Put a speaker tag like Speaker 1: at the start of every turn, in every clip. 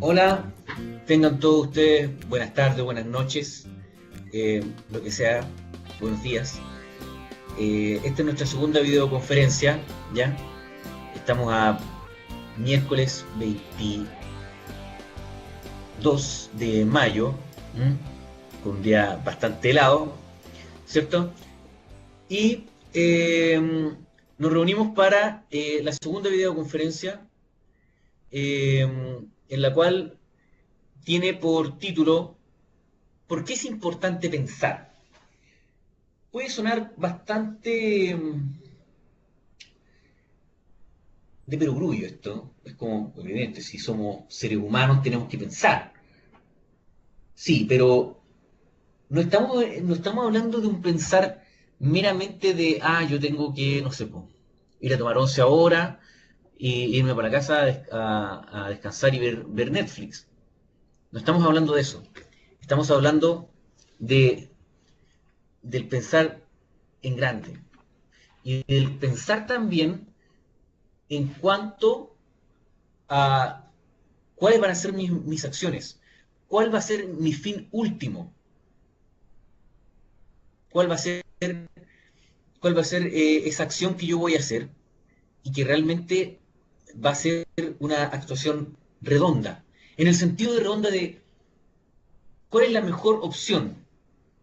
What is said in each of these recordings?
Speaker 1: Hola, tengan todos ustedes buenas tardes, buenas noches, lo que sea, buenos días. Esta es nuestra segunda videoconferencia, ¿ya? Estamos a miércoles 22 de mayo, ¿m? Con un día bastante helado, ¿cierto? Y nos reunimos para la segunda videoconferencia, en la cual tiene por título ¿Por qué es importante pensar? Puede sonar bastante de perogrullo esto. Es como, evidente, si somos seres humanos tenemos que pensar. Sí, pero no estamos hablando de un pensar meramente de, yo tengo que, no sé, po, ir a tomar 11 ahora e irme para casa a descansar y ver Netflix. No estamos hablando de eso. Estamos hablando de, del pensar en grande. Y del pensar también en cuanto a cuáles van a ser mis acciones, cuál va a ser mi fin último, cuál va a ser, cuál va a ser esa acción que yo voy a hacer y que realmente va a ser una actuación redonda, en el sentido de redonda de cuál es la mejor opción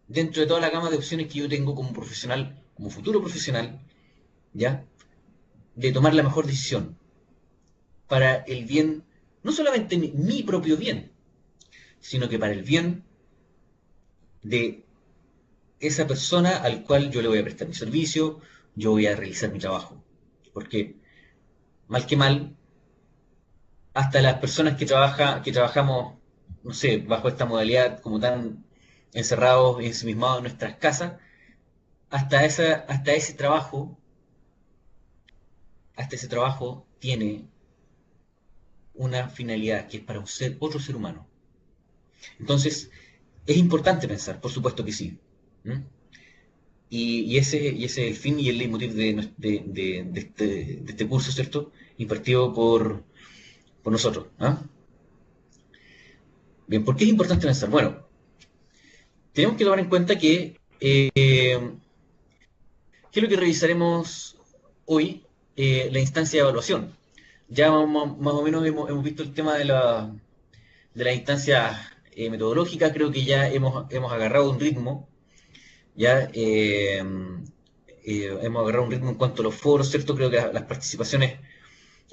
Speaker 1: dentro de toda la gama de opciones que yo tengo como profesional, como futuro profesional, ¿ya? De tomar la mejor decisión para el bien, no solamente mi propio bien, sino que para el bien de esa persona al cual yo le voy a prestar mi servicio, yo voy a realizar mi trabajo. Porque, mal que mal, hasta las personas que trabajamos, no sé, bajo esta modalidad como tan encerrados y ensimismados en nuestras casas, hasta ese trabajo tiene una finalidad que es para otro ser humano. Entonces, es importante pensar, por supuesto que sí. ¿Mm? Y ese es el fin y el leitmotiv de este curso, ¿cierto? Impartido por nosotros. ¿Ah? Bien, ¿por qué es importante pensar? Bueno, tenemos que tomar en cuenta que, ¿qué es lo que revisaremos hoy? La instancia de evaluación. Ya más o menos hemos visto el tema de la instancia metodológica, creo que ya hemos agarrado un ritmo, ya hemos agarrado un ritmo en cuanto a los foros, ¿cierto? Creo que las participaciones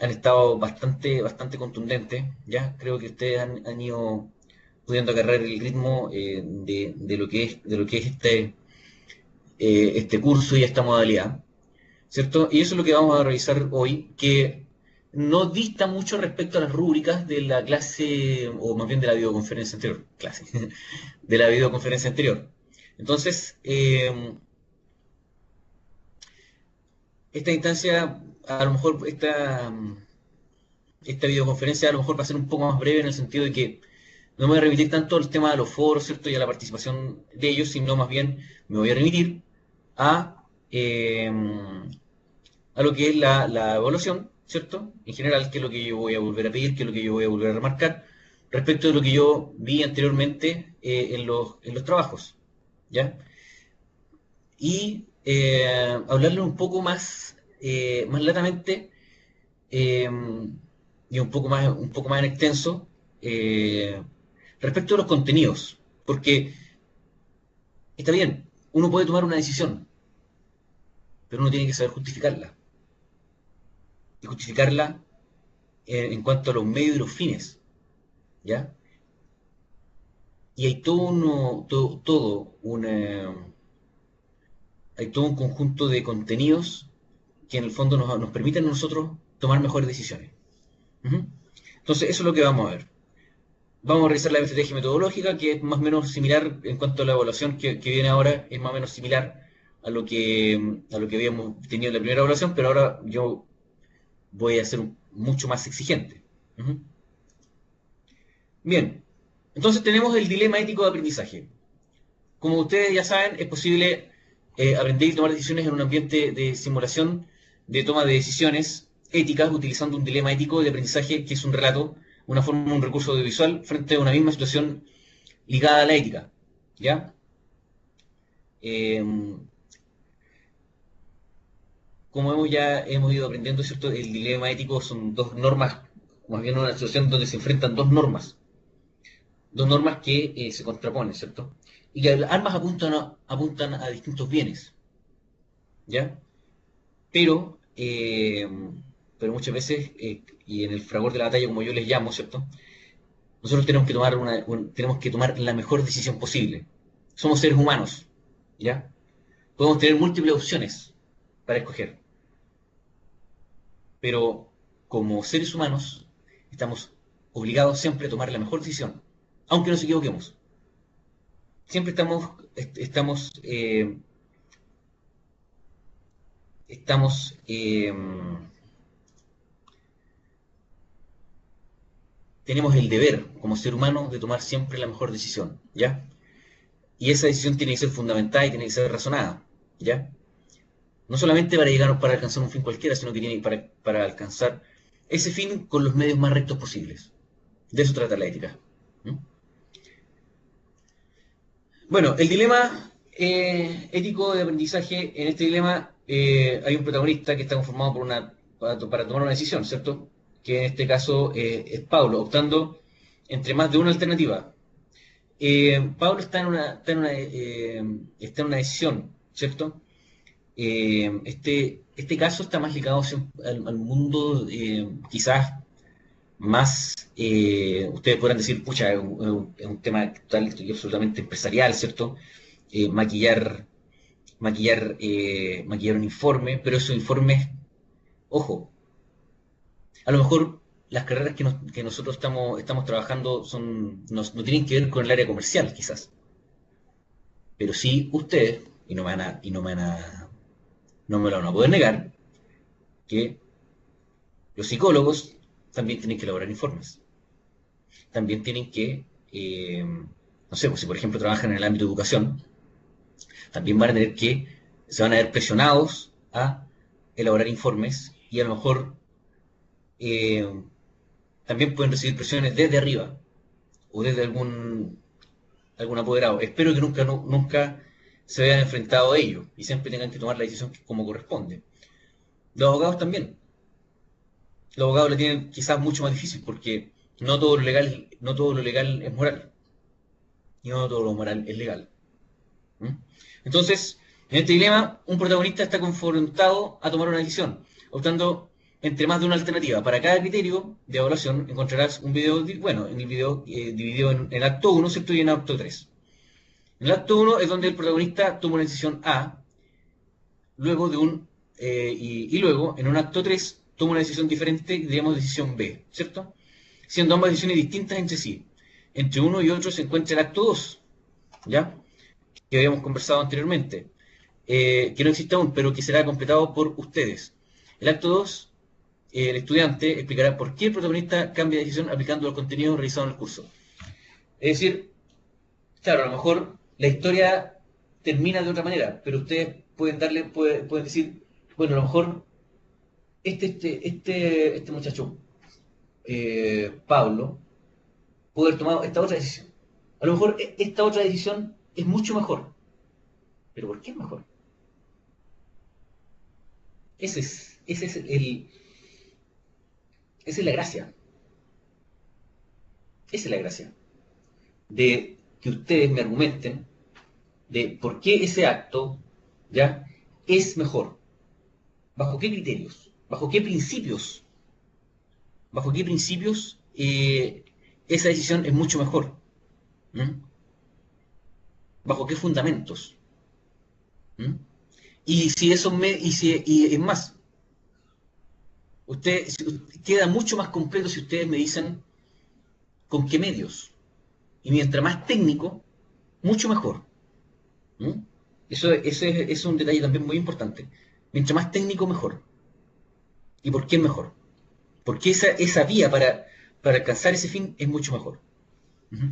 Speaker 1: han estado bastante contundentes, ¿ya? Creo que ustedes han ido pudiendo agarrar el ritmo de lo que es este curso y esta modalidad, ¿cierto? Y eso es lo que vamos a revisar hoy, que no dista mucho respecto a las rúbricas de la clase, o más bien de la videoconferencia anterior, clase, de la videoconferencia anterior. Entonces, esta instancia, a lo mejor, esta videoconferencia a lo mejor va a ser un poco más breve en el sentido de que no me voy a remitir tanto al tema de los foros, ¿cierto? Y a la participación de ellos, sino más bien me voy a remitir a, eh, a lo que es la evaluación, ¿cierto? En general, qué es lo que yo voy a volver a pedir, qué es lo que yo voy a volver a remarcar, respecto de lo que yo vi anteriormente en los trabajos, ¿ya? Y hablarle un poco más latamente, eh, y un poco más en extenso, eh, respecto a los contenidos. Porque está bien, uno puede tomar una decisión, pero uno tiene que saber justificarla. Y justificarla en cuanto a los medios y los fines, ¿ya? Y hay todo un conjunto de contenidos que en el fondo nos permiten a nosotros tomar mejores decisiones. Ujú. Entonces, eso es lo que vamos a ver. Vamos a revisar la estrategia metodológica, que es más o menos similar en cuanto a la evaluación que viene ahora, es más o menos similar a lo que habíamos tenido en la primera evaluación, pero ahora yo voy a ser mucho más exigente. Ujú. Bien, entonces tenemos el dilema ético de aprendizaje. Como ustedes ya saben, es posible aprender y tomar decisiones en un ambiente de simulación de toma de decisiones éticas utilizando un dilema ético de aprendizaje que es un relato una forma, un recurso audiovisual frente a una misma situación ligada a la ética, ¿ya? Eh, Como hemos ido aprendiendo, ¿cierto? El dilema ético son dos normas, más bien una situación donde se enfrentan dos normas que se contraponen, ¿cierto? Y que ambas apuntan a distintos bienes, ¿ya? Pero, pero muchas veces, y en el fragor de la batalla, como yo les llamo, ¿cierto? Nosotros tenemos que tomar tenemos que tomar la mejor decisión posible. Somos seres humanos, ¿ya? Podemos tener múltiples opciones para escoger, pero como seres humanos estamos obligados siempre a tomar la mejor decisión, aunque nos equivoquemos. Siempre estamos tenemos el deber como ser humano de tomar siempre la mejor decisión, ¿ya? Y esa decisión tiene que ser fundamentada y tiene que ser razonada, ¿ya? No solamente para alcanzar un fin cualquiera, sino que tiene para alcanzar ese fin con los medios más rectos posibles. De eso trata la ética. ¿Mm? Bueno, el dilema ético de aprendizaje, en este dilema hay un protagonista que está conformado para tomar una decisión, ¿cierto? Que en este caso es Pablo, optando entre más de una alternativa. Pablo está en una decisión, ¿cierto? Este caso está más ligado al mundo, quizás más, ustedes podrán decir, pucha, es un tema total y absolutamente empresarial, ¿cierto? Eh, maquillar, maquillar un informe, pero esos informes, ojo, a lo mejor las carreras que nosotros estamos trabajando no tienen que ver con el área comercial, quizás, pero sí ustedes, no me lo van a poder negar, que los psicólogos también tienen que elaborar informes. También tienen que, no sé, pues si por ejemplo trabajan en el ámbito de educación, también se van a ver presionados a elaborar informes y a lo mejor eh, también pueden recibir presiones desde arriba o desde algún apoderado. Espero que nunca se vean enfrentados a ello y siempre tengan que tomar la decisión como corresponde. Los abogados también. Los abogados la tienen quizás mucho más difícil porque no todo lo legal es moral y no todo lo moral es legal. ¿Mm? Entonces, en este dilema, un protagonista está confrontado a tomar una decisión, optando entre más de una alternativa. Para cada criterio de evaluación encontrarás un video, bueno, en el video dividido en acto uno, ¿cierto? Y en acto 3. En el acto uno es donde el protagonista toma una decisión A, luego y luego, en un acto 3 toma una decisión diferente, digamos decisión B, ¿cierto? Siendo ambas decisiones distintas entre sí. Entre uno y otro se encuentra el acto 2, ¿ya? Que habíamos conversado anteriormente, que no existe aún, pero que será completado por ustedes. El acto 2, el estudiante explicará por qué el protagonista cambia de decisión aplicando el contenido realizado en el curso. Es decir, claro, a lo mejor la historia termina de otra manera, pero ustedes pueden decir, bueno, a lo mejor este muchacho, Pablo, puede haber tomado esta otra decisión. A lo mejor esta otra decisión es mucho mejor. ¿Pero por qué es mejor? Ese es esa es la gracia. Esa es la gracia. De que ustedes me argumenten de por qué ese acto ya es mejor. ¿Bajo qué criterios? ¿Bajo qué principios? ¿Bajo qué principios esa decisión es mucho mejor? ¿Mm? ¿Bajo qué fundamentos? ¿Mm? Y si eso y es más, queda mucho más completo si ustedes me dicen con qué medios. Y mientras más técnico, mucho mejor. ¿Mm? Es un detalle también muy importante. Mientras más técnico, mejor. ¿Y por qué es mejor? Porque esa vía para alcanzar ese fin es mucho mejor. Ujú.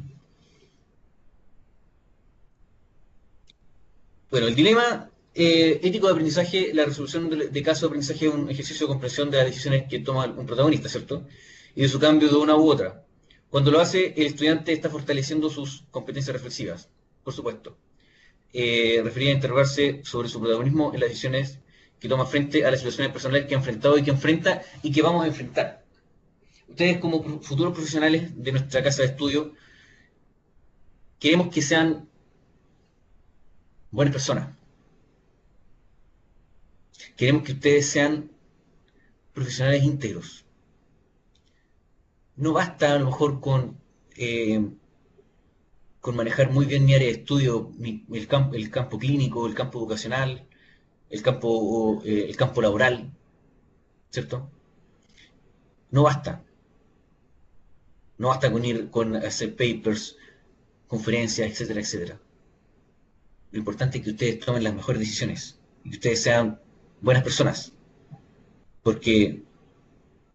Speaker 1: Bueno, el dilema ético de aprendizaje, la resolución de casos de aprendizaje es un ejercicio de comprensión de las decisiones que toma un protagonista, ¿cierto? Y de su cambio de una u otra. Cuando lo hace, el estudiante está fortaleciendo sus competencias reflexivas, por supuesto. Refería a interrogarse sobre su protagonismo en las decisiones que toma frente a las situaciones personales que ha enfrentado y que enfrenta y que vamos a enfrentar. Ustedes como futuros profesionales de nuestra casa de estudio, queremos que sean buenas personas. Queremos que ustedes sean profesionales íntegros. No basta a lo mejor con manejar muy bien mi área de estudio, el campo clínico, el campo educacional, el campo laboral, ¿cierto? No basta. No basta con ir con hacer papers, conferencias, etcétera, etcétera. Lo importante es que ustedes tomen las mejores decisiones y que ustedes sean buenas personas. Porque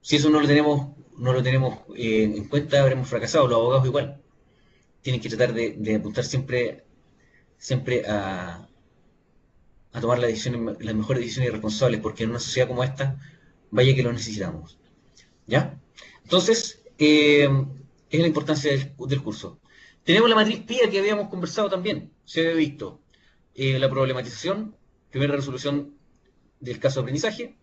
Speaker 1: si eso no lo tenemos en cuenta, habremos fracasado. Los abogados igual. Tienen que tratar de apuntar siempre a tomar las mejores decisiones responsables, porque en una sociedad como esta, vaya que lo necesitamos. ¿Ya? Entonces, es la importancia del curso. Tenemos la matriz PIA que habíamos conversado también, se había visto. La problematización, primera resolución del caso de aprendizaje,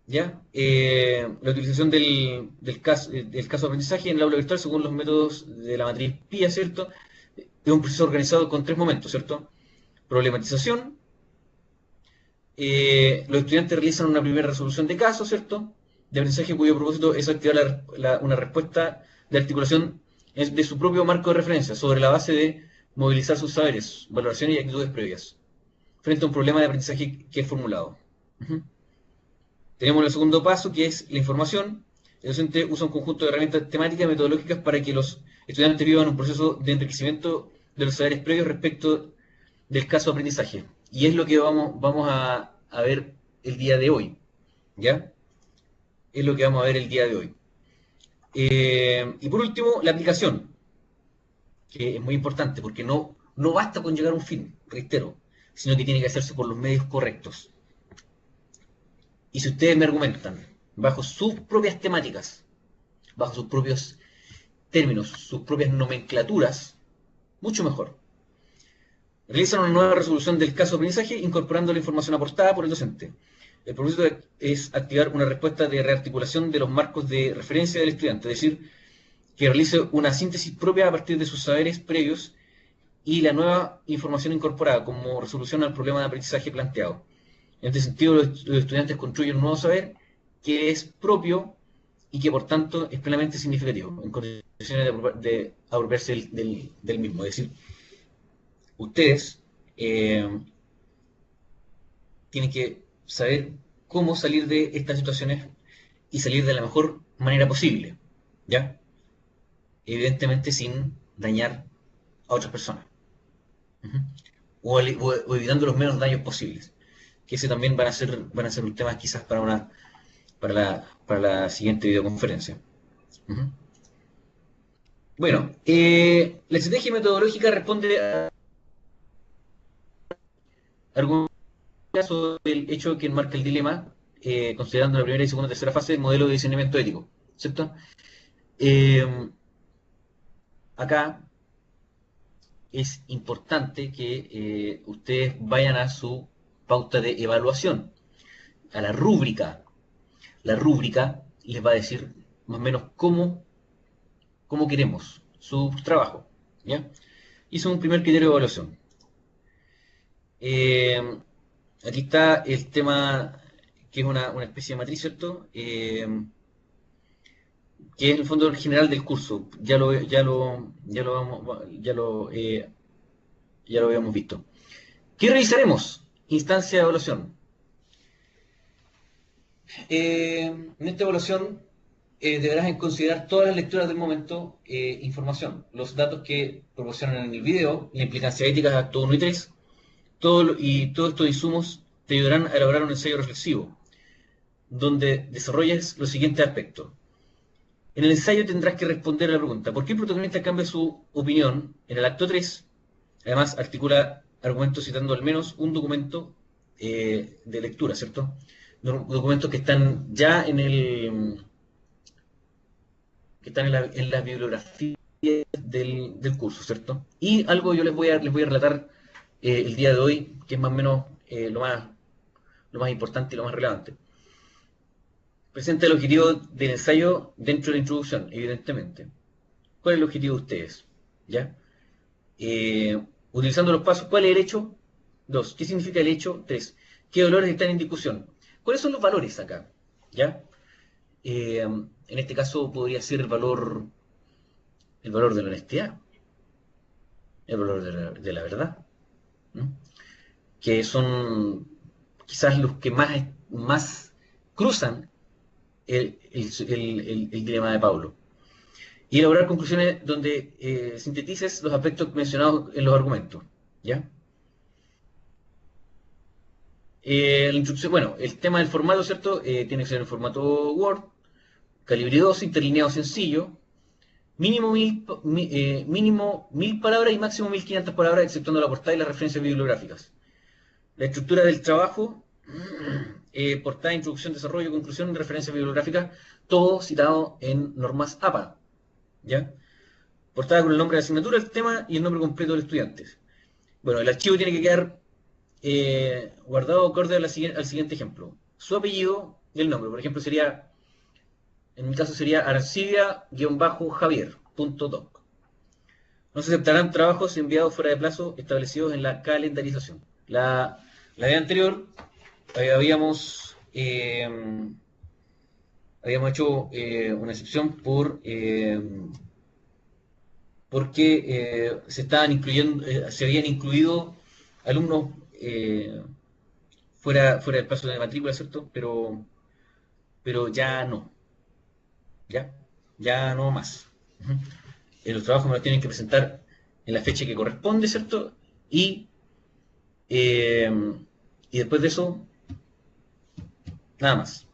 Speaker 1: ¿ya? La utilización del caso de aprendizaje en el aula virtual según los métodos de la matriz PIA, ¿cierto? Es un proceso organizado con tres momentos, ¿cierto? Problematización, los estudiantes realizan una primera resolución de caso, ¿cierto? De aprendizaje cuyo propósito es activar una respuesta de articulación de su propio marco de referencia sobre la base de movilizar sus saberes, valoraciones y actitudes previas frente a un problema de aprendizaje que es formulado. Uh-huh. Tenemos el segundo paso, que es la información. El docente usa un conjunto de herramientas temáticas y metodológicas para que los estudiantes vivan un proceso de enriquecimiento de los saberes previos respecto del caso de aprendizaje. Y es lo que vamos a ver el día de hoy. ¿Ya? Es lo que vamos a ver el día de hoy. Y por último, la aplicación, que es muy importante, porque no basta con llegar a un fin, reitero, sino que tiene que hacerse por los medios correctos. Y si ustedes me argumentan, bajo sus propias temáticas, bajo sus propios términos, sus propias nomenclaturas, mucho mejor. Realizan una nueva resolución del caso de aprendizaje incorporando la información aportada por el docente. El propósito es activar una respuesta de rearticulación de los marcos de referencia del estudiante, es decir, que realice una síntesis propia a partir de sus saberes previos y la nueva información incorporada como resolución al problema de aprendizaje planteado. En este sentido, los estudiantes construyen un nuevo saber que es propio y que por tanto es plenamente significativo, en condiciones de apropiarse del mismo. Es decir, ustedes tienen que saber cómo salir de estas situaciones y salir de la mejor manera posible, ¿ya? Evidentemente sin dañar a otras personas. Uh-huh. O evitando los menos daños posibles. Que ese también van a ser un tema quizás para la siguiente videoconferencia. Uh-huh. Bueno, la estrategia metodológica responde a argumentos sobre el hecho que enmarca el dilema, considerando la primera y segunda y tercera fase del modelo de discernimiento ético, ¿cierto? Acá es importante que ustedes vayan a su pauta de evaluación, a la rúbrica. La rúbrica les va a decir más o menos cómo queremos su trabajo, ¿ya? Hizo un primer criterio de evaluación. Aquí está el tema, que es una especie de matriz, ¿cierto? Que es el fondo general del curso. Ya lo habíamos visto. ¿Qué revisaremos? Instancia de evaluación. En esta evaluación deberás considerar todas las lecturas del momento, información, los datos que proporcionan en el video, la implicancia ética de acto 1 y 3, y todos estos insumos te ayudarán a elaborar un ensayo reflexivo, donde desarrolles los siguientes aspectos. En el ensayo tendrás que responder a la pregunta: ¿por qué el protagonista cambia su opinión en el acto 3? Además, articula argumentos citando al menos un documento de lectura, ¿cierto? Documentos que están ya que están en la bibliografía del curso, ¿cierto? Y algo yo les voy a relatar el día de hoy, que es más o menos lo más importante y lo más relevante. Presenta el objetivo del ensayo dentro de la introducción, evidentemente. ¿Cuál es el objetivo de ustedes? ¿Ya? Utilizando los pasos, ¿cuál es el hecho? Dos, ¿qué significa el hecho? Tres, ¿qué valores están en discusión? ¿Cuáles son los valores acá? ¿Ya? En este caso podría ser el valor de la honestidad, el valor de la verdad, ¿no? Que son quizás los que más cruzan el dilema de Pablo. Y elaborar conclusiones donde sintetices los aspectos mencionados en los argumentos. ¿Ya? La instrucción, bueno, el tema del formato, ¿cierto? Tiene que ser en formato Word, calibre 12, interlineado sencillo, mínimo 1000 palabras y máximo 1500 palabras, exceptuando la portada y las referencias bibliográficas. La estructura del trabajo, portada, introducción, desarrollo, conclusión, referencias bibliográficas, todo citado en normas APA. ¿Ya? Portada con el nombre de la asignatura, el tema y el nombre completo del estudiante. Bueno, el archivo tiene que quedar guardado acorde al siguiente ejemplo. Su apellido y el nombre. Por ejemplo, sería, en mi caso sería arcivia-javier.doc. No se aceptarán trabajos enviados fuera de plazo establecidos en la calendarización. La vez anterior habíamos hecho una excepción porque se habían incluido alumnos fuera del plazo de matrícula, ¿cierto? Pero ya no, ya, ya no más. Ujú. Los trabajos me los tienen que presentar en la fecha que corresponde, ¿cierto? Y, eh, y después de eso, nada más.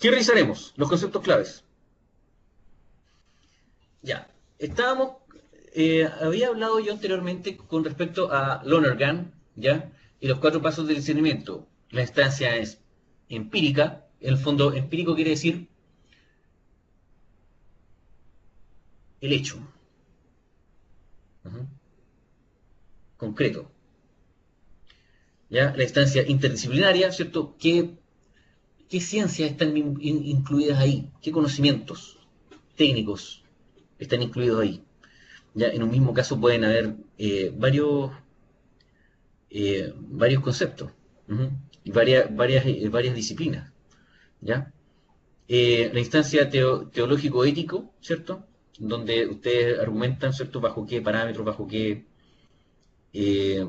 Speaker 1: ¿Qué revisaremos? Los conceptos claves. Ya, estábamos, había hablado yo anteriormente con respecto a Lonergan, ¿ya? Y los cuatro pasos del discernimiento. La instancia es empírica, en el fondo empírico quiere decir el hecho, ujú, concreto, ¿ya? La instancia interdisciplinaria, ¿cierto? ¿Qué ciencias están incluidas ahí? ¿Qué conocimientos técnicos están incluidos ahí? Ya en un mismo caso pueden haber varios conceptos, ujú, y varias disciplinas, ¿ya? La instancia teológico-ético, ¿cierto? Donde ustedes argumentan, ¿cierto? Bajo qué parámetros, eh,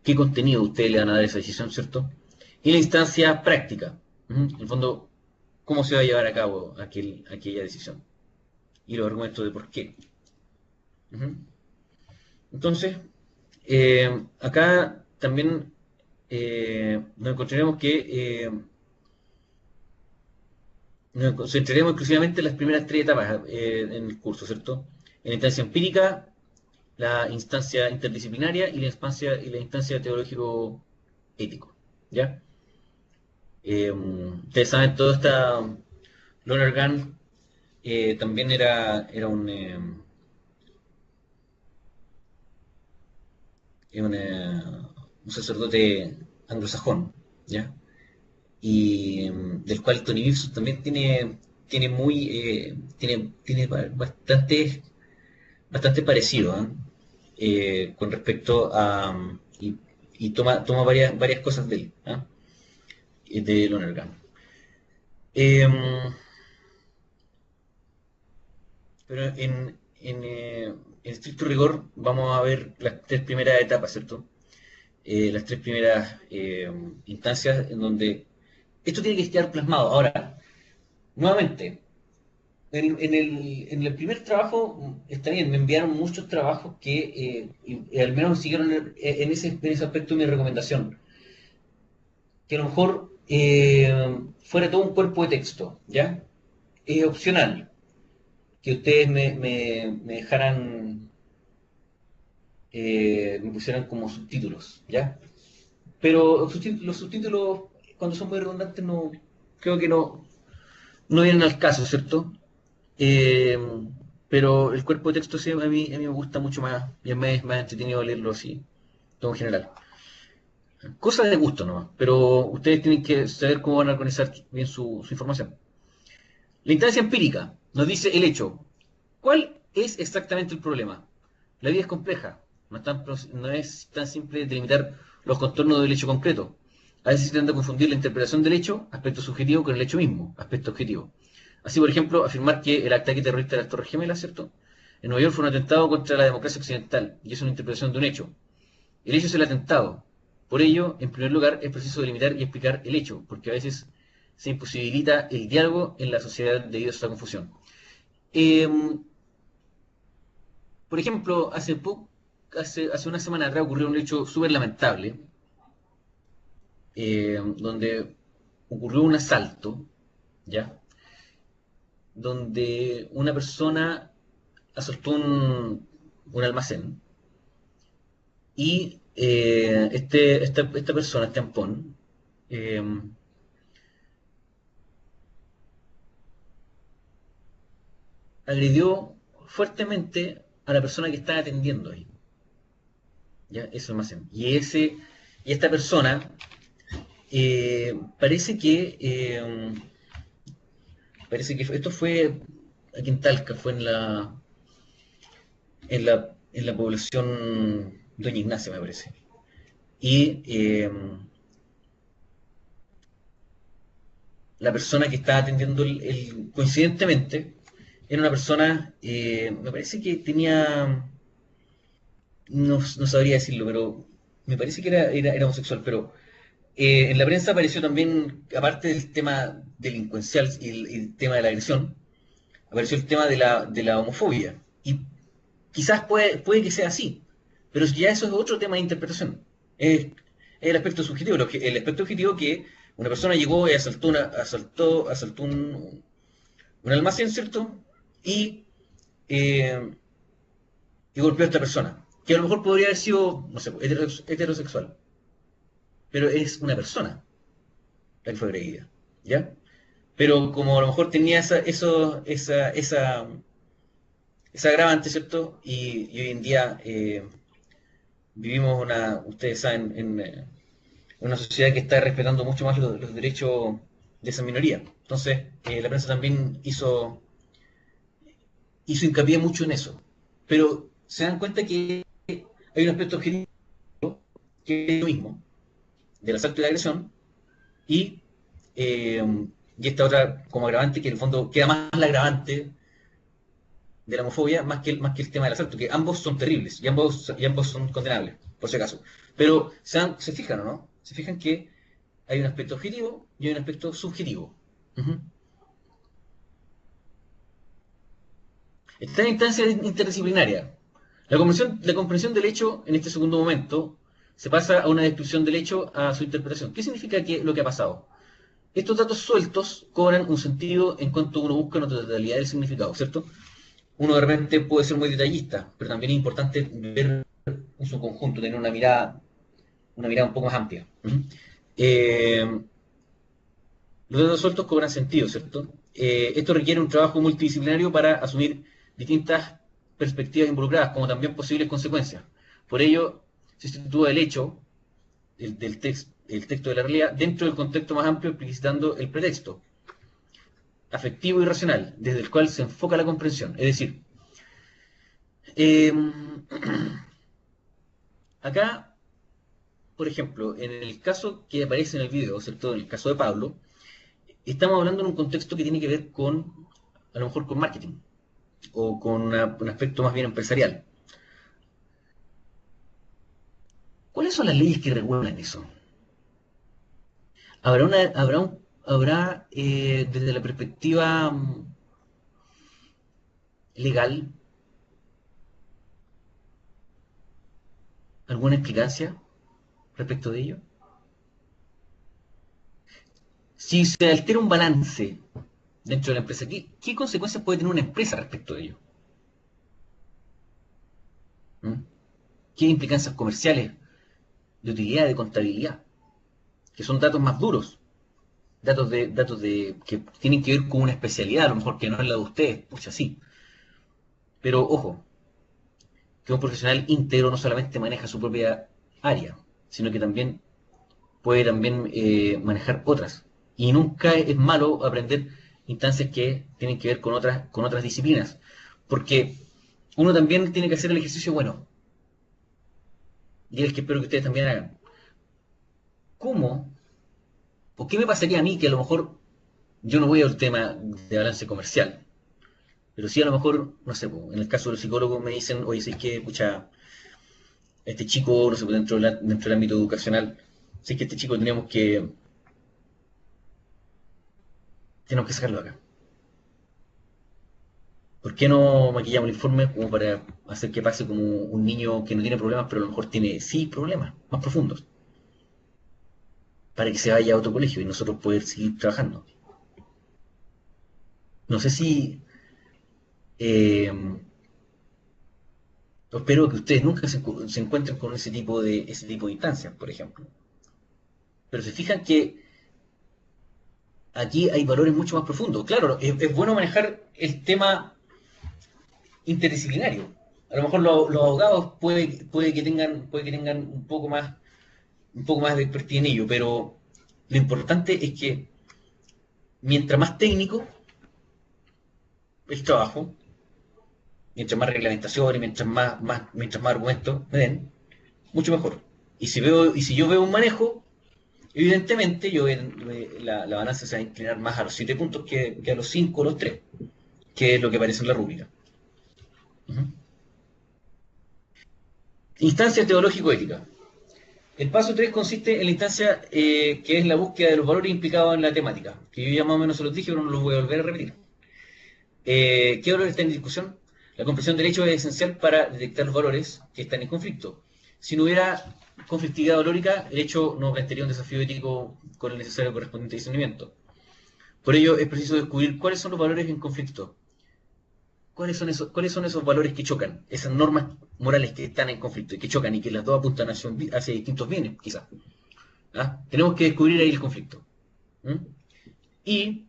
Speaker 1: qué contenido ustedes le van a dar a esa decisión, ¿cierto? Y la instancia práctica, ujú, en el fondo, cómo se va a llevar a cabo aquella decisión y los argumentos de por qué. Ujú. Entonces, acá también nos encontraremos que nos concentraremos exclusivamente en las primeras tres etapas en el curso, ¿cierto? En la instancia empírica, la instancia interdisciplinaria y la instancia teológico-ético, ¿ya? Ustedes saben, todo esta Lonergan también un sacerdote anglosajón, ¿ya? Y del cual Tony Gibson también tiene bastante parecido, ¿eh? Con respecto y toma varias cosas de él, ¿ah? De Lonergan. Pero en estricto rigor vamos a ver las tres primeras etapas, ¿cierto? Las tres primeras instancias en donde esto tiene que estar plasmado. Ahora, nuevamente, en el primer trabajo, está bien, me enviaron muchos trabajos que y al menos siguieron en ese aspecto mi recomendación. Que a lo mejor fuera todo un cuerpo de texto, ¿ya? Es opcional que ustedes me dejaran, me pusieran como subtítulos, ¿ya? Pero los subtítulos, cuando son muy redundantes, no, creo que no. no vienen al caso, ¿cierto? Eh, pero el cuerpo de texto sí, a mí me gusta mucho más y es más entretenido leerlo así, todo en general. Cosa de gusto nomás, pero ustedes tienen que saber cómo van a organizar bien su información. La instancia empírica nos dice el hecho. ¿Cuál es exactamente el problema? La vida es compleja, no es tan simple delimitar los contornos del hecho concreto. A veces se tiende a confundir la interpretación del hecho, aspecto subjetivo, con el hecho mismo, aspecto objetivo. Así, por ejemplo, afirmar que el ataque terrorista de las Torres Gemelas, ¿cierto? En Nueva York fue un atentado contra la democracia occidental, y es una interpretación de un hecho. El hecho es el atentado. Por ello, en primer lugar, es preciso delimitar y explicar el hecho, porque a veces se imposibilita el diálogo en la sociedad debido a esta confusión. Eh, por ejemplo, hace una semana atrás ocurrió un hecho súper lamentable, donde ocurrió un asalto, ¿ya? Donde una persona asaltó un almacén y esta persona, este ampón, eh, agredió fuertemente a la persona que estaba atendiendo ahí, ¿ya? Ese almacén. Y esta persona parece que esto fue aquí en Talca, fue en la población Doña Ignacia, me parece. Y la persona que estaba atendiendo coincidentemente era una persona, me parece que tenía, no sabría decirlo, pero me parece que era homosexual, pero en la prensa apareció también, aparte del tema delincuencial y el tema de la agresión, apareció el tema de la homofobia. Y quizás puede que sea así, pero ya eso es otro tema de interpretación. Es el aspecto subjetivo, el aspecto objetivo que una persona llegó y asaltó un almacén, ¿cierto? Y, eh, y golpeó a esta persona, que a lo mejor podría haber sido, no sé, heterosexual, pero es una persona la que fue agredida, ¿ya? Pero como a lo mejor tenía esa agravante, ¿cierto? Y hoy en día vivimos ustedes saben, una sociedad que está respetando mucho más los derechos de esa minoría. Entonces, la prensa también hizo hincapié mucho en eso. Pero se dan cuenta que hay un aspecto objetivo que es lo mismo, del asalto y la agresión, y, eh, y esta otra como agravante, que en el fondo queda más la agravante de la homofobia más que el tema del asalto, que ambos son terribles y ambos son condenables, por si acaso. Pero se fijan, ¿o no? Se fijan que hay un aspecto objetivo y hay un aspecto subjetivo. Ujú. Está en instancia interdisciplinaria. La comprensión del hecho en este segundo momento se pasa a una descripción del hecho a su interpretación. ¿Qué significa lo que ha pasado? Estos datos sueltos cobran un sentido en cuanto uno busca una totalidad del significado, ¿cierto? Uno de repente puede ser muy detallista, pero también es importante ver en su conjunto, tener una mirada un poco más amplia. ¿Mm? Eh, los datos sueltos cobran sentido, ¿cierto? Esto requiere un trabajo multidisciplinario para asumir distintas perspectivas involucradas, como también posibles consecuencias. Por ello, se sitúa el hecho, el texto de la realidad, dentro del contexto más amplio, explicitando el pretexto afectivo y racional, desde el cual se enfoca la comprensión. Es decir, eh, acá, por ejemplo, en el caso que aparece en el video, ¿cierto? En el caso de Pablo, estamos hablando en un contexto que tiene que ver con, a lo mejor, con marketing o con un aspecto más bien empresarial. ¿Cuáles son las leyes que regulan eso? ¿Habrá desde la perspectiva legal alguna explicancia respecto de ello? Si se altera un balance dentro de la empresa, ¿qué consecuencias puede tener una empresa respecto de ello? ¿Mm? ¿Qué implicancias comerciales, de utilidad, de contabilidad? Que son datos más duros. que tienen que ver con una especialidad, a lo mejor que no es la de ustedes, pucha, sí. Pero ojo, que un profesional íntegro no solamente maneja su propia área, sino que también puede también manejar otras. Y nunca es malo aprender instancias que tienen que ver con otras disciplinas, porque uno también tiene que hacer el ejercicio bueno, y es el que espero que ustedes también hagan. ¿Cómo? ¿O qué me pasaría a mí que a lo mejor yo no voy al tema de balance comercial? Pero sí a lo mejor, no sé, en el caso de los psicólogos me dicen, oye, si es que, pucha, este chico, no sé, dentro del ámbito educacional, si es que este chico tenemos que sacarlo acá. ¿Por qué no maquillamos el informe como para hacer que pase como un niño que no tiene problemas, pero a lo mejor tiene sí problemas más profundos, para que se vaya a otro colegio y nosotros poder seguir trabajando? No sé si eh, espero que ustedes nunca se encuentren con ese tipo de instancias, por ejemplo. Pero se fijan que aquí hay valores mucho más profundos. Claro, es bueno manejar el tema interdisciplinario. A lo mejor los abogados puede que tengan un poco más de expertise en ello, pero lo importante es que mientras más técnico el trabajo, mientras más reglamentación y mientras más argumentos me den, mucho mejor. Y si yo veo un manejo, evidentemente la balanza se va a inclinar más a los 7 puntos que a los 5 o los 3, que es lo que aparece en la rúbrica. Ujú. Instancia teológico-ética. El paso 3 consiste en la instancia que es la búsqueda de los valores implicados en la temática, que yo ya más o menos se los dije, pero no los voy a volver a repetir. ¿Qué valor está en discusión? La comprensión del hecho es esencial para detectar los valores que están en conflicto. Si no hubiera conflictividad valórica, el hecho no plantearía un desafío ético con el necesario correspondiente discernimiento. Por ello, es preciso descubrir cuáles son los valores en conflicto, cuáles son esos valores que chocan, esas normas morales que están en conflicto y que chocan y que las dos apuntan hacia distintos bienes, quizás. ¿Ah? Tenemos que descubrir ahí el conflicto. ¿Mm? Y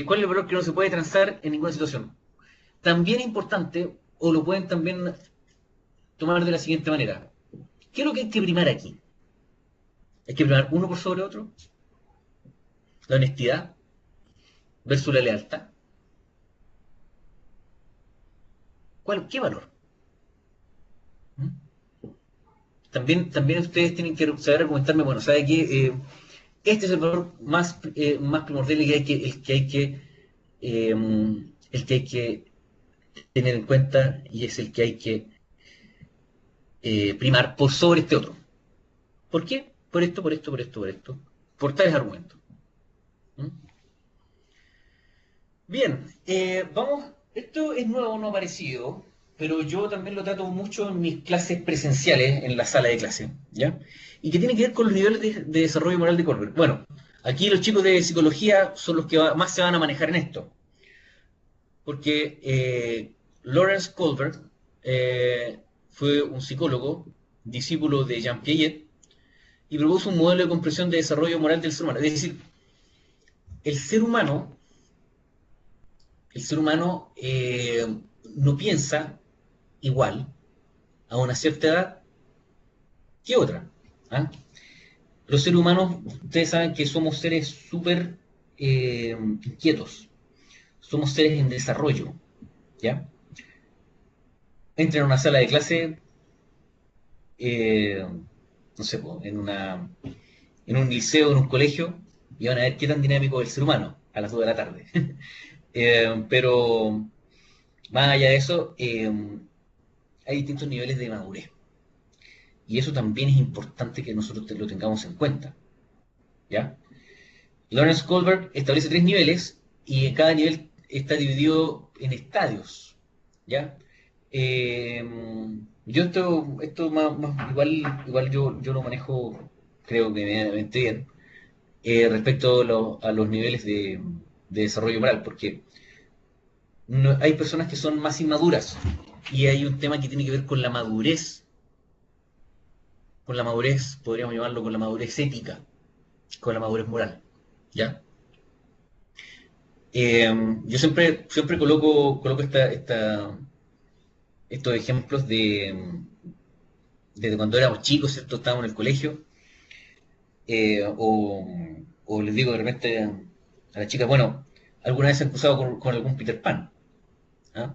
Speaker 1: cuál es el valor que no se puede transar en ninguna situación. También importante, o lo pueden también tomar de la siguiente manera. ¿Qué es lo que hay que primar aquí? ¿Hay que primar uno por sobre otro? ¿La honestidad versus la lealtad? ¿Qué valor? ¿Mm? También ustedes tienen que saber argumentarme, bueno, ¿sabe qué? Este es el valor más primordial eh, el que hay que tener en cuenta y es el que hay que primar por sobre este otro. ¿Por qué? Por esto, por esto, por esto, por esto. Por tales argumentos. ¿Mm? Bien, vamos, esto es nuevo, no parecido, pero yo también lo trato mucho en mis clases presenciales, en la sala de clase, ¿ya? Y que tiene que ver con los niveles de desarrollo moral de Colbert. Bueno, aquí los chicos de psicología son los que más se van a manejar en esto, porque Lawrence Colbert fue un psicólogo, discípulo de Jean Piaget, y propuso un modelo de comprensión de desarrollo moral del ser humano. Es decir, el ser humano el ser humano no piensa igual a una cierta edad que otra. ¿Ah? Los seres humanos, ustedes saben que somos seres súper inquietos, somos seres en desarrollo, ¿ya? Entran a una sala de clase, eh, no sé, en un liceo, en un colegio, y van a ver qué tan dinámico es el ser humano a las 2 de la tarde. Pero más allá de eso, hay distintos niveles de madurez. Y eso también es importante que nosotros lo tengamos en cuenta, ¿ya? Lawrence Kohlberg establece 3 niveles y en cada nivel está dividido en estadios, ¿ya? Eh, yo esto igual yo lo manejo, creo que medianamente bien, respecto a los niveles de desarrollo moral, porque hay personas que son más inmaduras y hay un tema que tiene que ver con la madurez, podríamos llamarlo con la madurez ética, con la madurez moral, ¿ya? Yo siempre coloco estos ejemplos de cuando éramos chicos, ¿cierto? Estábamos en el colegio, eh, o, o les digo de repente a las chicas, bueno, ¿alguna vez se han cruzado con algún Peter Pan? ¿Ah?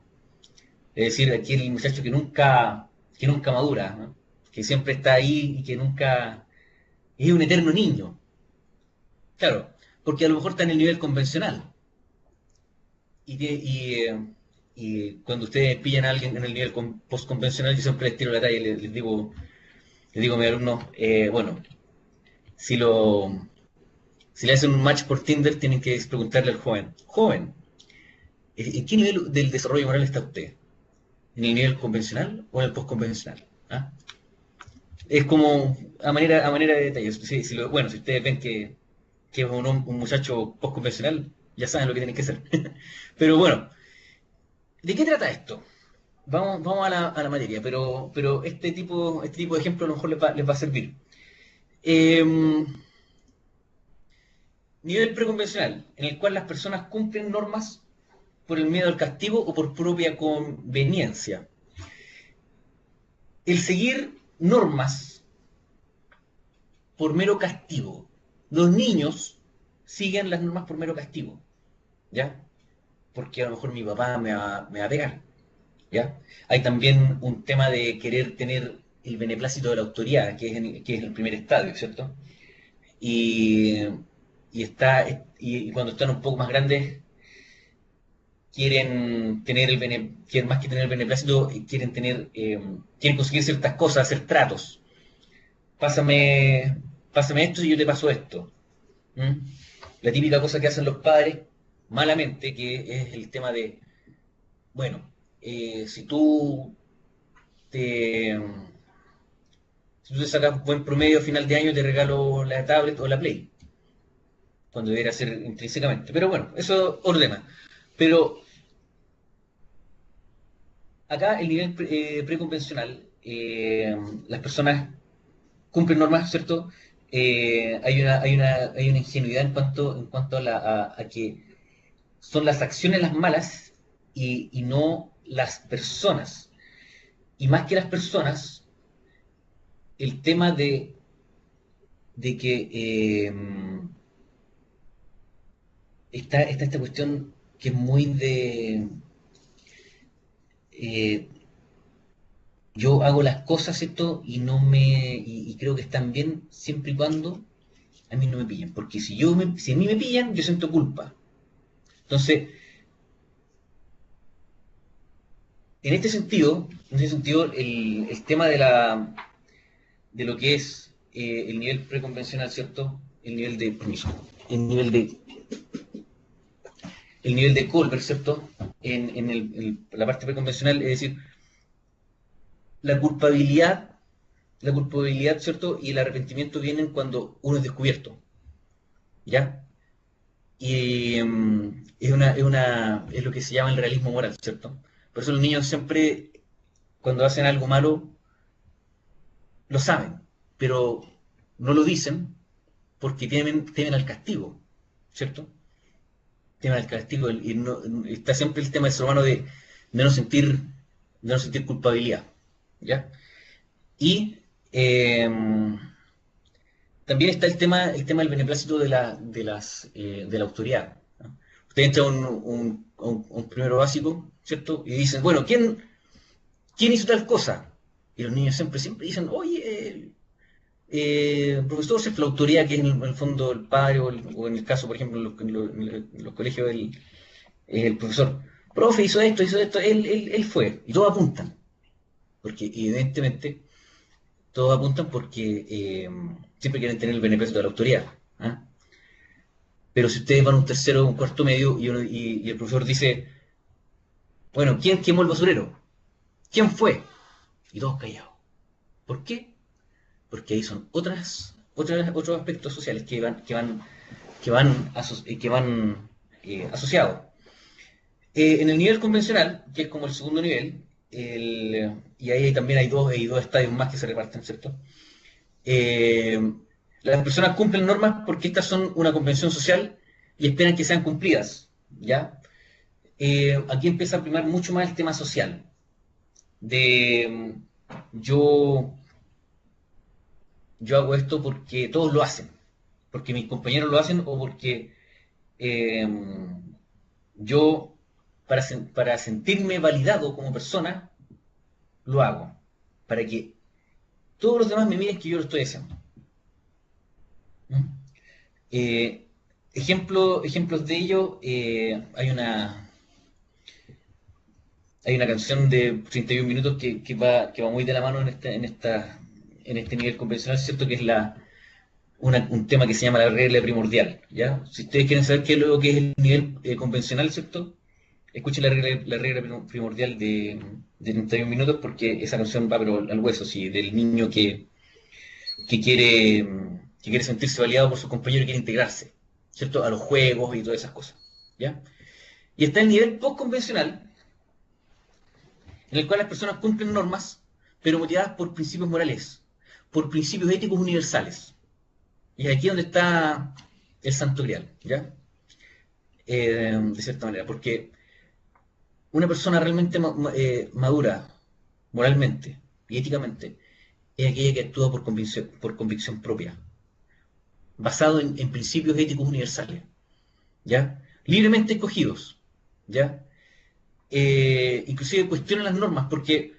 Speaker 1: Es decir, aquí el muchacho que nunca madura, ¿no? Que siempre está ahí y que nunca es un eterno niño. Claro, porque a lo mejor está en el nivel convencional. Y, y cuando ustedes pillan a alguien en el nivel postconvencional, yo siempre les tiro la talla y les digo a mis alumnos, bueno, si lo, si le hacen un match por Tinder, tienen que preguntarle al joven, ¿en qué nivel del desarrollo moral está usted? ¿En el nivel convencional o en el postconvencional? ¿Ah? Es como a manera de detalle. Bueno, si ustedes ven que es un muchacho postconvencional, ya saben lo que tienen que hacer. Pero bueno, ¿de qué trata esto? Vamos a la materia, pero este tipo de ejemplo a lo mejor les va a servir. Eh, Nivel preconvencional, en el cual las personas cumplen normas por el miedo al castigo o por propia conveniencia. El seguir normas por mero castigo. Los niños siguen las normas por mero castigo, ¿ya? Porque a lo mejor mi papá me va a pegar, ¿ya? Hay también un tema de querer tener el beneplácito de la autoridad, que es el primer estadio, ¿cierto? Y, y cuando están un poco más grandes, quieren más que tener el beneplácito, quieren conseguir ciertas cosas, hacer tratos. Pásame, pásame esto y yo te paso esto. ¿Mm? La típica cosa que hacen los padres, malamente, que es el tema de, bueno, si te, si tú te sacas buen promedio a final de año, te regalo la tablet o la Play, cuando debería ser intrínsecamente. Pero bueno, eso es otro tema. Pero acá el nivel preconvencional, las personas cumplen normas, ¿cierto? Hay una ingenuidad en cuanto a que son las acciones las malas y no las personas. Y más que las personas, el tema de que está esta cuestión que es muy de... eh, yo hago las cosas esto y no me y creo que están bien siempre y cuando a mí no me pillan, porque si a mí me pillan, yo siento culpa. Entonces, en ese sentido el tema de lo que es el nivel preconvencional, ¿cierto? El nivel de permiso, el nivel de el nivel de Colbert, ¿cierto? En la parte preconvencional, es decir, la culpabilidad, la culpabilidad, ¿cierto? Y el arrepentimiento vienen cuando uno es descubierto, ¿ya? Y es lo que se llama el realismo moral, ¿cierto? Por eso los niños siempre, cuando hacen algo malo, lo saben, pero no lo dicen porque temen al castigo, ¿cierto? Temen al castigo y está siempre el tema del ser humano de no sentir, de no sentir culpabilidad, ¿ya? Y también está el tema del beneplácito de la autoridad, ¿no? Usted entra a un primero básico, ¿cierto? Y dicen, bueno, ¿quién hizo tal cosa? Y los niños siempre dicen, oye, profesor, si es la autoridad que es en el fondo el padre, o en el caso, por ejemplo, en los colegios, el profesor, profe, hizo esto, él fue. Y todos apuntan, porque evidentemente todos apuntan porque siempre quieren tener el beneplácito de la autoridad. ¿Ah? Pero si ustedes van a un tercero o un cuarto medio y el profesor dice, bueno, ¿quién quemó el basurero? ¿Quién fue? Y todos callados. ¿Por qué? Porque ahí son otros aspectos sociales que van asociados. En el nivel convencional, que es como el segundo nivel, y ahí también hay dos estadios más que se reparten, ¿cierto? Eh, las personas cumplen normas porque estas son una convención social y esperan que sean cumplidas. ¿ya? Aquí empieza a primar mucho más el tema social, de yo, yo hago esto porque todos lo hacen, porque mis compañeros lo hacen o porque eh, yo, para sentirme validado como persona, lo hago, para que todos los demás me miren que yo lo estoy haciendo. ¿Mm? Eh, ejemplos de ello, hay una canción de 31 minutos que va muy de la mano en este nivel convencional, ¿cierto? Que es un tema que se llama la regla primordial, ¿ya? Si ustedes quieren saber qué es lo que es el nivel convencional, ¿cierto? Escuchen la regla primordial de 31 minutos porque esa canción va pero al hueso, sí, del niño que quiere, que quiere sentirse validado por sus compañeros y quiere integrarse, ¿cierto? A los juegos y todas esas cosas, ¿ya? Y está el nivel post-convencional, en el cual las personas cumplen normas, pero motivadas por principios morales, por principios éticos universales. Y aquí es donde está el santo grial, ¿ya? De cierta manera, porque una persona realmente madura, moralmente y éticamente, es aquella que actúa por convicción propia, basado en principios éticos universales, ¿ya? Libremente escogidos, ¿ya? Inclusive cuestiona las normas, porque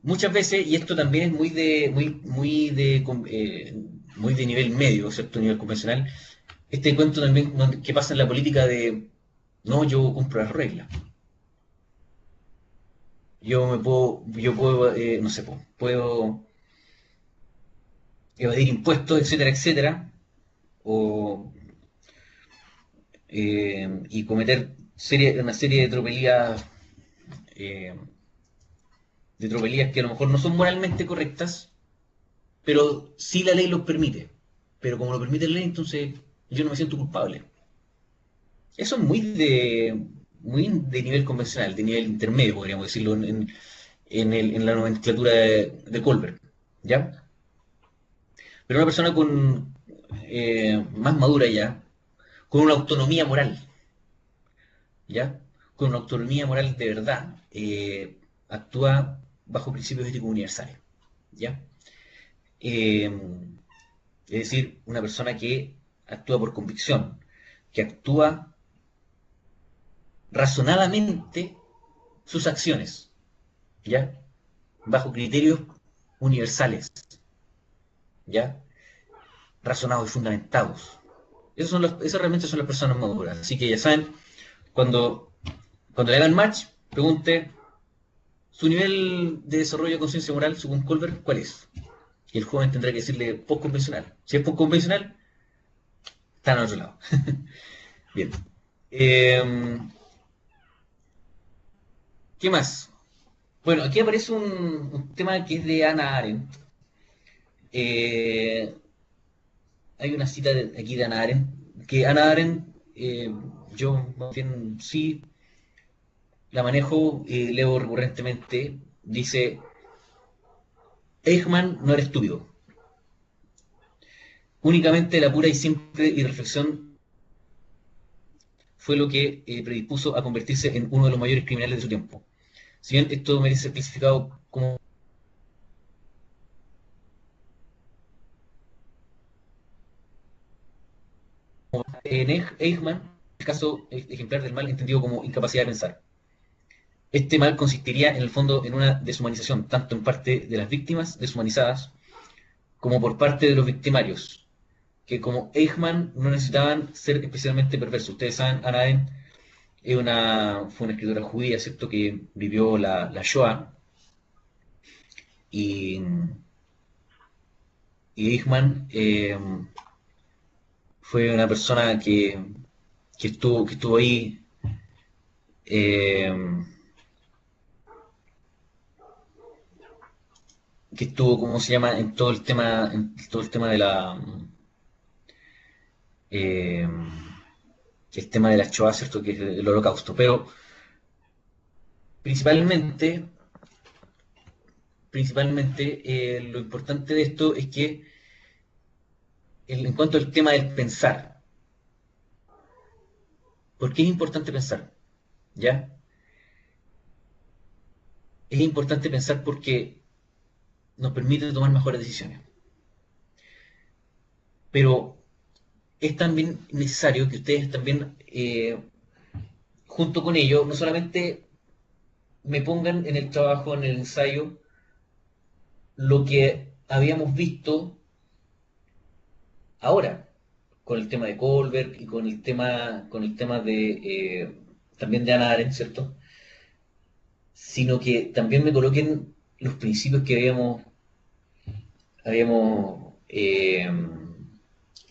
Speaker 1: muchas veces, y esto también es muy de nivel medio, ¿cierto? Nivel convencional, este cuento también que pasa en la política de, no, yo cumplo las reglas, yo puedo, no sé, puedo evadir impuestos, etcétera, etcétera, o, y cometer una serie eh, de tropelías que a lo mejor no son moralmente correctas, pero sí la ley los permite. Pero como lo permite la ley, entonces yo no me siento culpable. Eso es muy de nivel convencional, de nivel intermedio, podríamos decirlo, en la nomenclatura de Colbert. ¿Ya? Pero una persona más madura ya, con una autonomía moral, ¿ya? Con una autonomía moral de verdad, actúa bajo principios éticos universales, ¿ya? Eh, es decir, una persona que actúa por convicción, que actúa razonadamente sus acciones, ¿ya? Bajo criterios universales, ¿ya? Razonados y fundamentados. Esas realmente son las personas maduras. Así que ya saben, cuando, cuando le hagan match, pregunte su nivel de desarrollo de conciencia moral, según Colbert, ¿cuál es? Y el joven tendrá que decirle post convencional. Si es post convencional, está en otro lado. Bien. Eh, ¿Qué más? Bueno, aquí aparece un tema que es de Hannah Arendt. Eh, Hay una cita aquí de Hannah Arendt, que Hannah Arendt, yo más bien sí la manejo, leo recurrentemente, dice, Eichmann no era estúpido, únicamente la pura y simple irreflexión fue lo que predispuso a convertirse en uno de los mayores criminales de su tiempo. Si bien esto merece ser clasificado como en Eichmann, el caso ejemplar del mal entendido como incapacidad de pensar. Este mal consistiría en el fondo en una deshumanización, tanto en parte de las víctimas deshumanizadas como por parte de los victimarios, que como Eichmann no necesitaban ser especialmente perversos. Ustedes saben, Hannah Arendt fue una escritora judía, ¿cierto?, que vivió la Shoah, y, y Eichmann fue una persona que estuvo ahí, eh, que estuvo, ¿cómo se llama?, en todo el tema eh, el tema de la Shoah, ¿cierto?, que es el holocausto. Pero principalmente, lo importante de esto es que en cuanto al tema del pensar, ¿Por qué es importante pensar? ¿Ya? Es importante pensar porque nos permite tomar mejores decisiones. Pero es también necesario que ustedes también, junto con ello, no solamente me pongan en el trabajo, en el ensayo, lo que habíamos visto ahora, con el tema de Colbert y con el tema de también de Hannah Arendt, ¿cierto? Sino que también me coloquen los principios que habíamos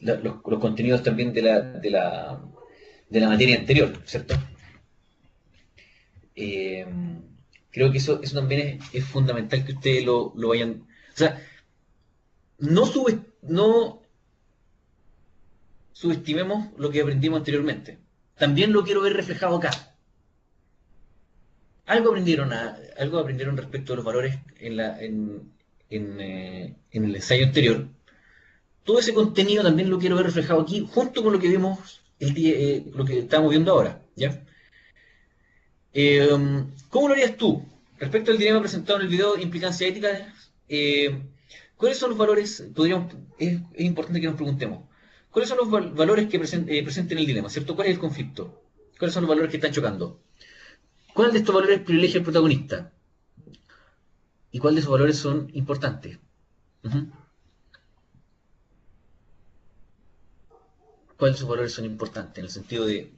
Speaker 1: los contenidos también de la materia anterior, ¿cierto? Eh, Creo que eso también es fundamental que ustedes lo vayan. O sea, no subestimemos lo que aprendimos anteriormente. También lo quiero ver reflejado acá. Algo aprendieron respecto a los valores en el ensayo anterior. Todo ese contenido también lo quiero ver reflejado aquí, junto con lo que vimos lo que estamos viendo ahora, ¿ya? ¿Cómo lo harías tú? Respecto al dilema presentado en el video de implicancia ética, ¿cuáles son los valores? Es importante que nos preguntemos. ¿Cuáles son los valores que presenten el dilema, ¿cierto? ¿Cuál es el conflicto? ¿Cuáles son los valores que están chocando? ¿Cuál de estos valores privilegia al protagonista? ¿Y cuáles de esos valores son importantes? Ujú. ¿Cuáles de esos valores son importantes en el sentido de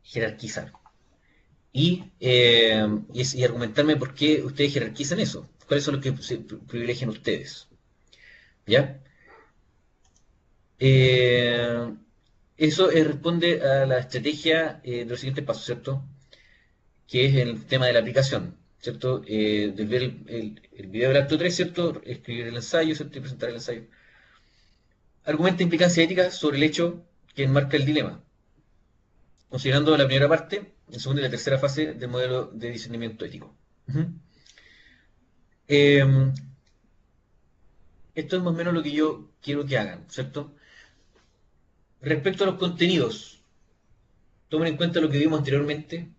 Speaker 1: jerarquizar? Y argumentarme por qué ustedes jerarquizan eso. ¿Cuáles son los que se privilegian ustedes? ¿Ya? Eh, Eso responde a la estrategia de los siguientes pasos, ¿cierto? Que es el tema de la aplicación, ¿cierto? De ver el video del acto 3, ¿cierto? Escribir el ensayo, ¿cierto? Y presentar el ensayo. Argumenta implicancia ética sobre el hecho que enmarca el dilema, considerando la primera parte, la segunda y la tercera fase del modelo de discernimiento ético. Ujú. Eh, Esto es más o menos lo que yo quiero que hagan, ¿cierto? Respecto a los contenidos, tomen en cuenta lo que vimos anteriormente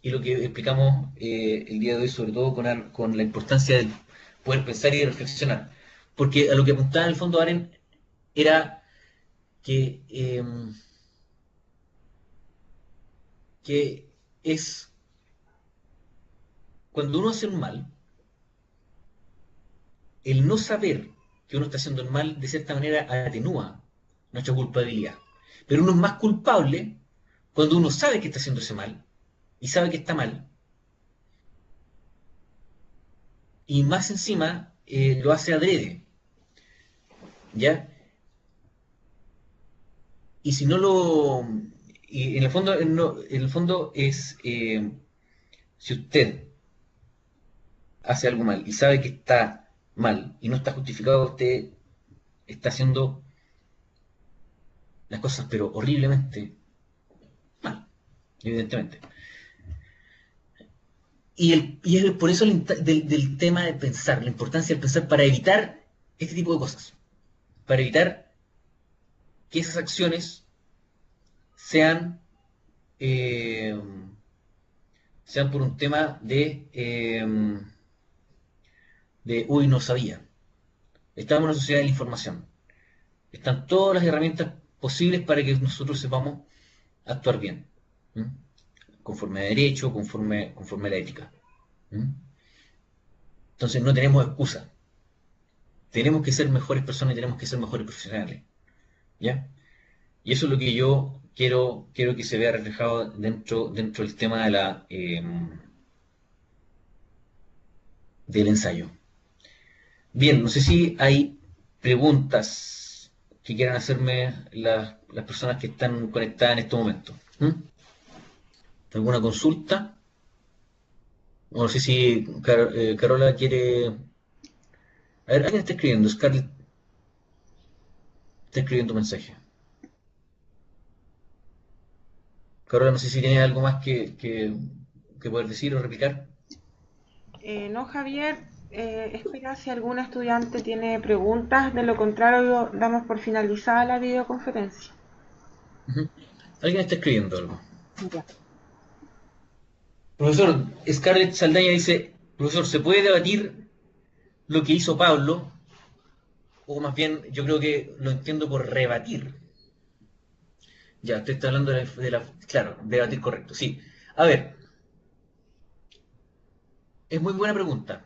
Speaker 1: y lo que explicamos el día de hoy, sobre todo con la importancia de poder pensar y reflexionar. Porque a lo que apuntaba en el fondo Aren era que es cuando uno hace un mal, el no saber que uno está haciendo el mal, de cierta manera atenúa nuestra culpabilidad. Pero uno es más culpable cuando uno sabe que está haciendo ese mal y sabe que está mal, y más encima lo hace adrede, ¿ya? Y si no lo... Y en el fondo, en el fondo es, si usted hace algo mal y sabe que está mal y no está justificado, usted está haciendo las cosas, pero horriblemente mal, evidentemente. Y es por eso del tema de pensar, la importancia del pensar para evitar este tipo de cosas, para evitar que esas acciones sean, eh, sean por un tema uy, no sabía. Estamos en una sociedad de la información. Están todas las herramientas posibles para que nosotros sepamos actuar bien, ¿m? Conforme a derecho, conforme a la ética. ¿M? Entonces no tenemos excusa. Tenemos que ser mejores personas y tenemos que ser mejores profesionales. ¿Ya? Y eso es lo que yo quiero que se vea reflejado dentro del tema del ensayo. Bien, no sé si hay preguntas que quieran hacerme las personas que están conectadas en este momento. ¿Mm? ¿Alguna consulta? O no sé si Carola quiere... A ver, alguien está escribiendo, Scarlett está escribiendo un mensaje. Carola, no sé si tienes algo más que poder decir o replicar.
Speaker 2: No, Javier, espera si algún estudiante tiene preguntas, de lo contrario damos por finalizada la videoconferencia.
Speaker 1: Ujú. Alguien está escribiendo algo.
Speaker 2: Ya.
Speaker 1: Profesor, Scarlett Saldaña dice, profesor, ¿se puede debatir lo que hizo Pablo? O más bien, yo creo que lo entiendo por rebatir. Ya, usted está hablando claro, debatir correcto, sí. A ver, es muy buena pregunta,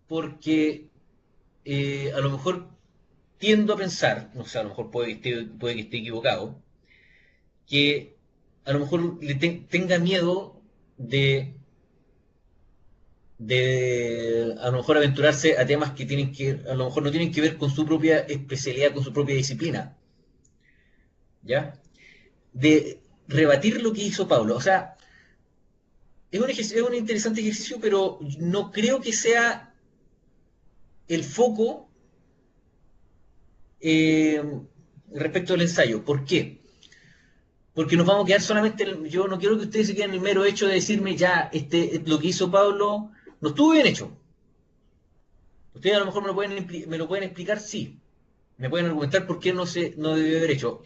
Speaker 1: porque a lo mejor tiendo a pensar, no sé, a lo mejor puede que esté equivocado, que a lo mejor tenga miedo de, de a lo mejor aventurarse a temas que a lo mejor no tienen que ver con su propia especialidad, con su propia disciplina, ¿ya? De rebatir lo que hizo Pablo. O sea, es un interesante ejercicio, pero no creo que sea el foco eh, respecto al ensayo. ¿Por qué? Porque nos vamos a quedar solamente, yo no quiero que ustedes se queden en el mero hecho de decirme ya, lo que hizo Pablo no estuvo bien hecho. Ustedes a lo mejor me lo pueden explicar, sí. Me pueden argumentar por qué no debió haber hecho.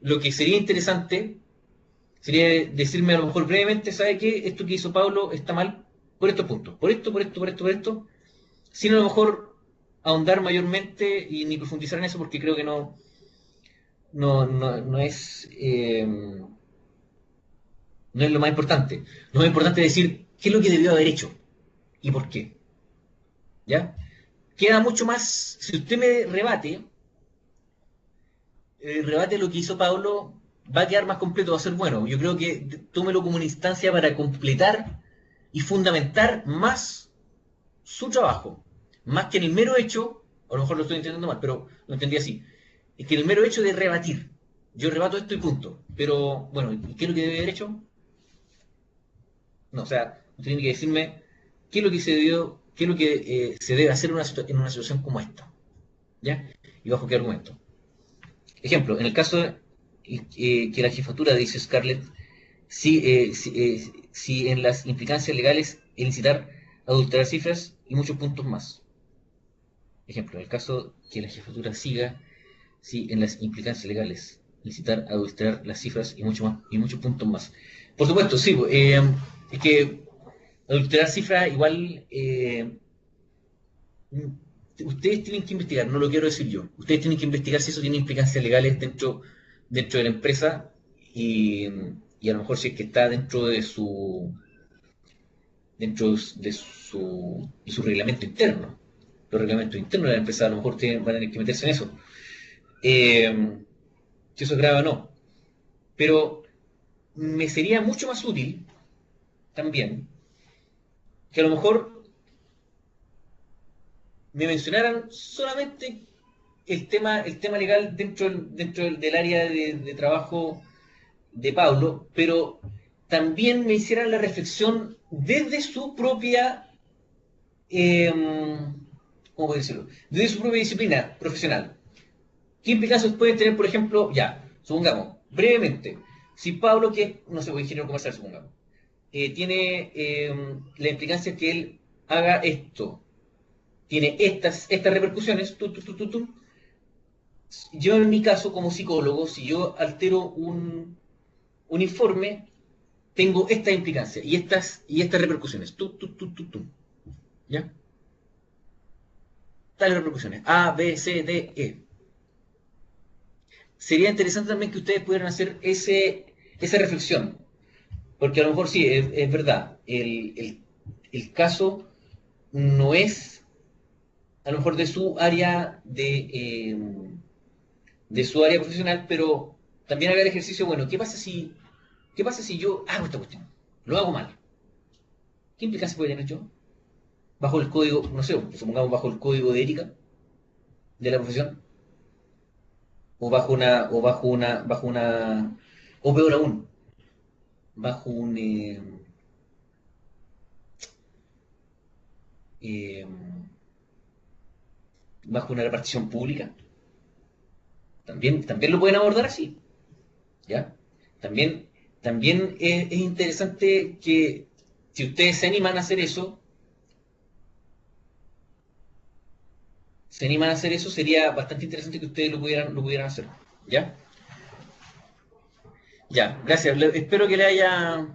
Speaker 1: Lo que sería interesante sería decirme a lo mejor brevemente, ¿sabe qué? Esto que hizo Pablo está mal por estos puntos. Por esto. Sin a lo mejor ahondar mayormente y ni profundizar en eso porque creo que no es... no es lo más importante. Lo más importante es decir qué es lo que debió haber hecho y por qué. ¿Ya? Queda mucho más, si usted me rebate lo que hizo Pablo, va a quedar más completo, va a ser bueno. Yo creo que tómelo como una instancia para completar y fundamentar más su trabajo. Más que en el mero hecho, a lo mejor lo estoy entendiendo mal, pero lo entendí así. Es que en el mero hecho de rebatir. Yo rebato esto y punto. Pero, bueno, ¿y qué es lo que debe haber hecho? No, o sea, usted tiene que decirme qué es lo que qué es lo que se debe hacer en una situación como esta. ¿Ya? ¿Y bajo qué argumento? Ejemplo, en el caso que la jefatura, dice Scarlett, si en las implicancias legales el incitar a adulterar cifras y muchos puntos más. Ejemplo, en el caso que la jefatura siga, si en las implicancias legales incitar a adulterar las cifras y mucho más y muchos puntos más. Por supuesto, sí, es que adulterar cifras igual ustedes tienen que investigar, no lo quiero decir yo. Ustedes tienen que investigar si eso tiene implicancias legales dentro de la empresa y, y a lo mejor si es que está dentro de su reglamento interno. Los reglamentos internos de la empresa a lo mejor van a tener que meterse en eso. Si eso es grave o no. Pero me sería mucho más útil también que a lo mejor me mencionaran solamente el tema legal del área de trabajo de Pablo, pero también me hicieran la reflexión desde su propia, eh, ¿cómo puedo decirlo? Desde su propia disciplina profesional. ¿Qué implicancias pueden tener, por ejemplo, ya, supongamos, brevemente, si Pablo, que es, no sé, ingeniero comercial, supongamos, tiene la implicancia que él haga esto, tiene estas repercusiones, yo en mi caso como psicólogo, si yo altero un informe, tengo esta implicancia y estas repercusiones. ¿Ya? Tales repercusiones. A, B, C, D, E. Sería interesante también que ustedes pudieran hacer esa reflexión. Porque a lo mejor sí, es verdad. El caso no es a lo mejor de su área profesional, pero también haga el ejercicio, bueno, qué pasa si yo hago esta cuestión? Lo hago mal. ¿Qué implicancias puede tener yo? Bajo el código, no sé, supongamos bajo el código de ética de la profesión, o peor aún, bajo eh, bajo una repartición pública, también lo pueden abordar así, ¿ya? También, también es interesante que si ustedes se animan a hacer eso, sería bastante interesante que ustedes lo pudieran hacer, ¿ya? Ya, gracias. Espero que le haya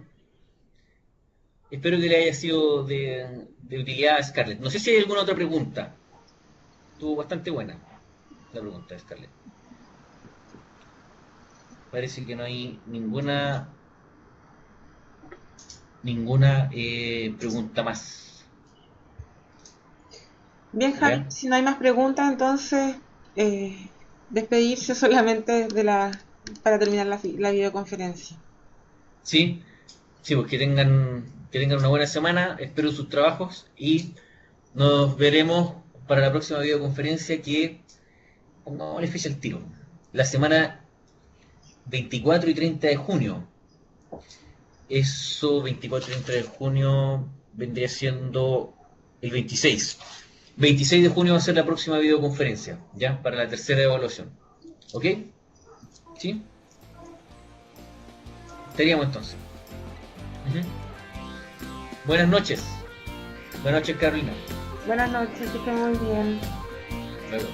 Speaker 1: sido de utilidad a Scarlett. No sé si hay alguna otra pregunta. Estuvo bastante buena la pregunta de Scarlett. Parece que no hay ninguna pregunta más.
Speaker 2: Bien, Javier,
Speaker 1: ¿Ya?
Speaker 2: si no hay más preguntas, entonces despedirse solamente para terminar la videoconferencia.
Speaker 1: Sí, sí, pues que tengan una buena semana. Espero sus trabajos y nos veremos para la próxima videoconferencia que pongámosle fecha al tiro. La semana 24 y 30 de junio. Eso, 24 y 30 de junio, vendría siendo el 26. 26 de junio va a ser la próxima videoconferencia, ¿ya? Para la tercera evaluación. ¿Ok? ¿Sí? Estaríamos entonces. Ujú. Buenas noches. Buenas noches, Carolina.
Speaker 2: Buenas noches, que estén muy bien.
Speaker 1: Luego.